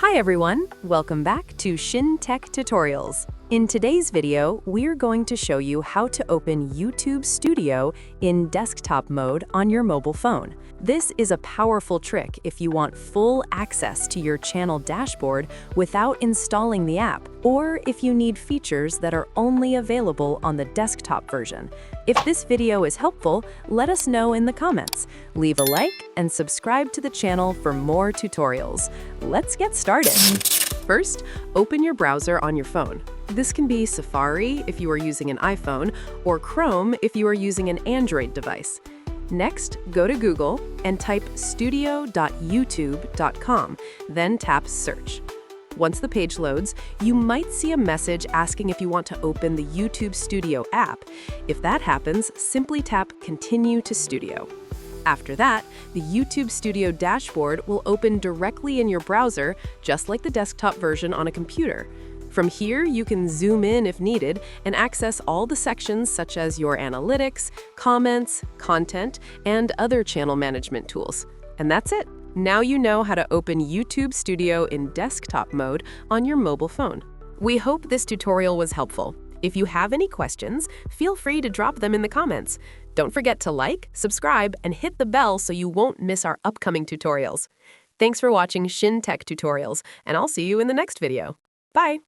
Hi everyone, welcome back to Shin Tech Tutorials. In today's video, we're going to show you how to open YouTube Studio in desktop mode on your mobile phone. This is a powerful trick if you want full access to your channel dashboard without installing the app, or if you need features that are only available on the desktop version. If this video is helpful, let us know in the comments. Leave a like and subscribe to the channel for more tutorials. Let's get started. First, open your browser on your phone. This can be Safari if you are using an iPhone, or Chrome if you are using an Android device. Next, go to Google and type studio.youtube.com, then tap Search. Once the page loads, you might see a message asking if you want to open the YouTube Studio app. If that happens, simply tap Continue to Studio. After that, the YouTube Studio dashboard will open directly in your browser, just like the desktop version on a computer. From here, you can zoom in if needed and access all the sections such as your analytics, comments, content, and other channel management tools. And that's it. Now you know how to open YouTube Studio in desktop mode on your mobile phone. We hope this tutorial was helpful. If you have any questions, feel free to drop them in the comments. Don't forget to like, subscribe, and hit the bell so you won't miss our upcoming tutorials. Thanks for watching Shin Tech Tutorials, and I'll see you in the next video. Bye!